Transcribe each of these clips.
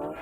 Hello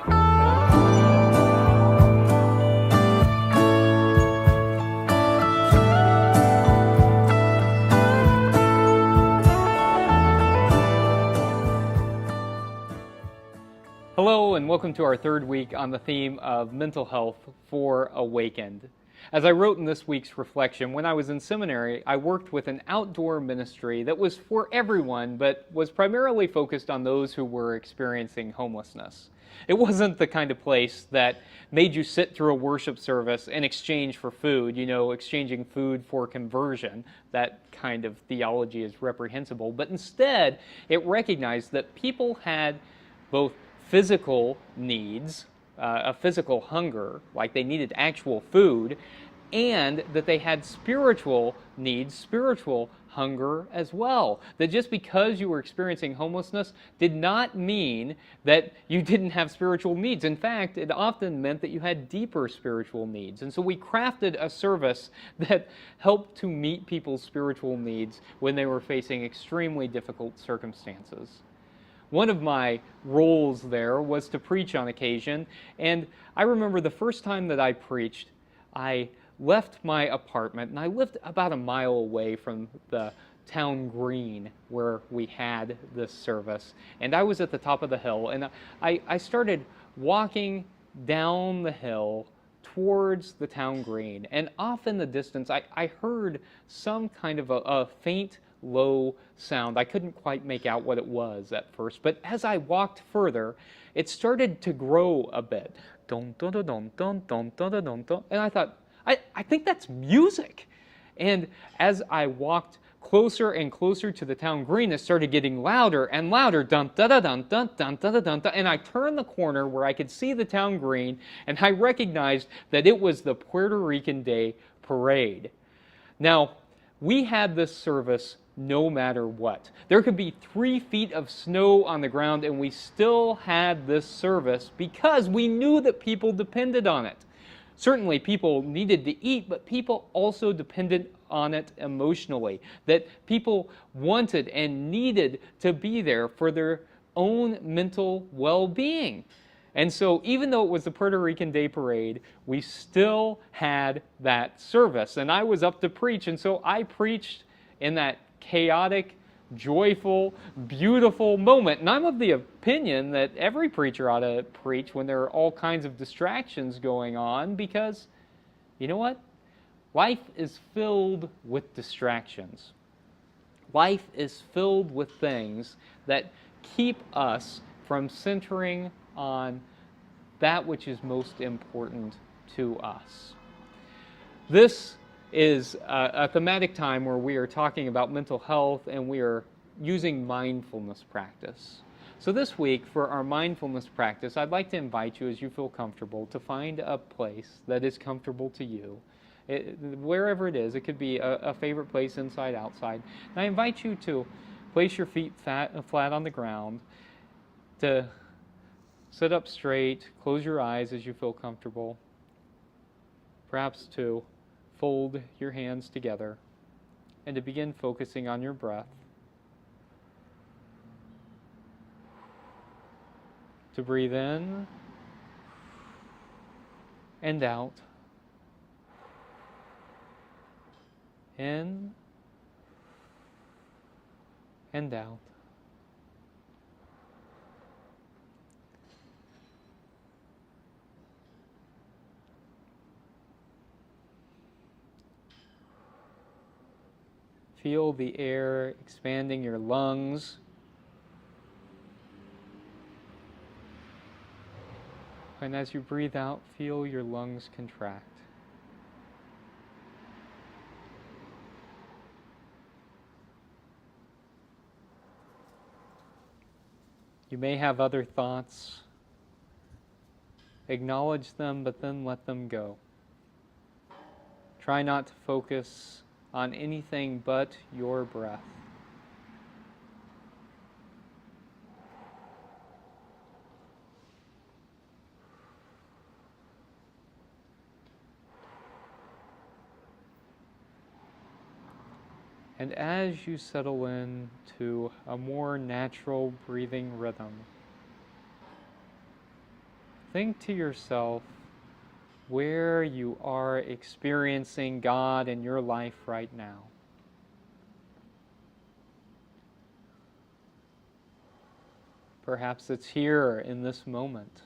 and welcome to our third week on the theme of mental health for Awakened. As I wrote in this week's reflection, when I was in seminary, I worked with an outdoor ministry that was for everyone, but was primarily focused on those who were experiencing homelessness. It wasn't the kind of place that made you sit through a worship service in exchange for food, exchanging food for conversion. That kind of theology is reprehensible, but instead it recognized that people had both physical needs, a physical hunger, like they needed actual food, and that they had spiritual needs, spiritual hunger as well. That just because you were experiencing homelessness did not mean that you didn't have spiritual needs. In fact, it often meant that you had deeper spiritual needs. And so we crafted a service that helped to meet people's spiritual needs when they were facing extremely difficult circumstances. One of my roles there was to preach on occasion, and I remember the first time that I preached, I left my apartment, and I lived about a mile away from the town green where we had this service, and I was at the top of the hill, and I started walking down the hill towards the town green, and off in the distance I heard some kind of a faint low sound. I couldn't quite make out what it was at first, but as I walked further, it started to grow a bit. Dun, dun, dun, dun, dun, dun, dun, dun, dun, dun. And I thought, I think that's music. And as I walked closer and closer to the town green, it started getting louder and louder. Dun, dun, dun, dun, dun, dun, dun, dun, dun. And I turned the corner where I could see the town green, and I recognized that it was the Puerto Rican Day Parade. Now, we had this service no matter what. There could be 3 feet of snow on the ground, and we still had this service because we knew that people depended on it. Certainly people needed to eat, but people also depended on it emotionally, that people wanted and needed to be there for their own mental well-being. And so even though it was the Puerto Rican Day Parade, we still had that service. And I was up to preach, and so I preached in that chaotic, joyful, beautiful moment. And I'm of the opinion that every preacher ought to preach when there are all kinds of distractions going on, because, you know what? Life is filled with distractions. Life is filled with things that keep us from centering on that which is most important to us. This is a thematic time where we are talking about mental health, and we are using mindfulness practice. So this week, for our mindfulness practice, I'd like to invite you, as you feel comfortable, to find a place that is comfortable to you. Wherever it is, it could be a favorite place, inside, outside. And I invite you to place your feet flat on the ground, to sit up straight, close your eyes as you feel comfortable, perhaps to fold your hands together, and to begin focusing on your breath. To breathe in and out. In and out. Feel the air expanding your lungs. And as you breathe out, feel your lungs contract. You may have other thoughts. Acknowledge them, but then let them go. Try not to focus on anything but your breath. And as you settle into a more natural breathing rhythm, think to yourself where you are experiencing God in your life right now. Perhaps it's here in this moment.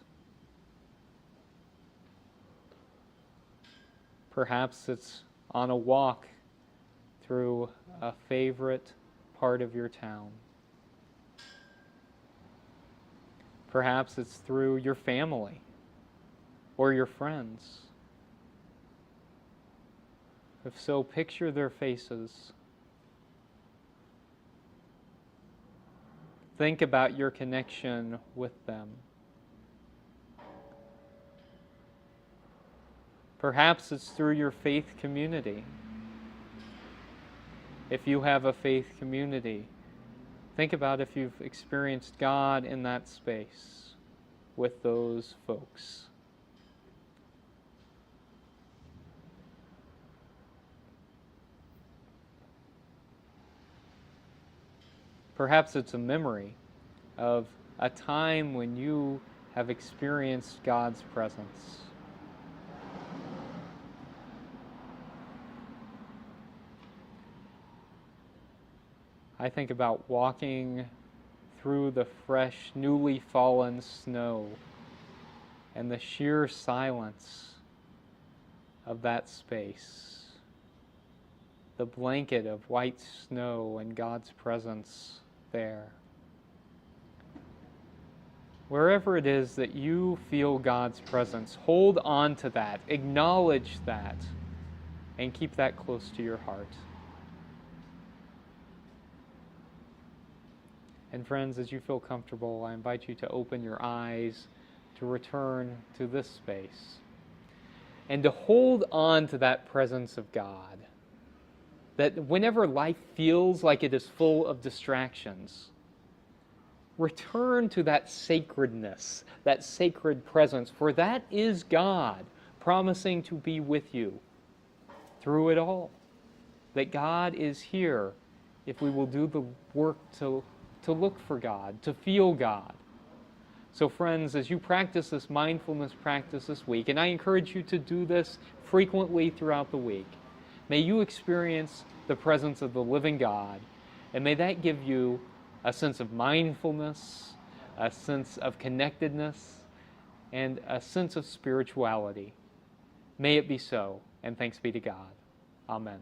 Perhaps it's on a walk through a favorite part of your town. Perhaps it's through your family or your friends. If so, picture their faces. Think about your connection with them. Perhaps it's through your faith community. If you have a faith community, think about if you've experienced God in that space with those folks. Perhaps it's a memory of a time when you have experienced God's presence. I think about walking through the fresh, newly fallen snow and the sheer silence of that space. The blanket of white snow and God's presence there. Wherever it is that you feel God's presence, hold on to that, acknowledge that, and keep that close to your heart. And friends, as you feel comfortable, I invite you to open your eyes, to return to this space, and to hold on to that presence of God. That whenever life feels like it is full of distractions, return to that sacredness, that sacred presence, for that is God promising to be with you through it all. That God is here if we will do the work to look for God, to feel God. So friends, as you practice this mindfulness practice this week, and I encourage you to do this frequently throughout the week, may you experience the presence of the living God, and may that give you a sense of mindfulness, a sense of connectedness, and a sense of spirituality. May it be so, and thanks be to God. Amen.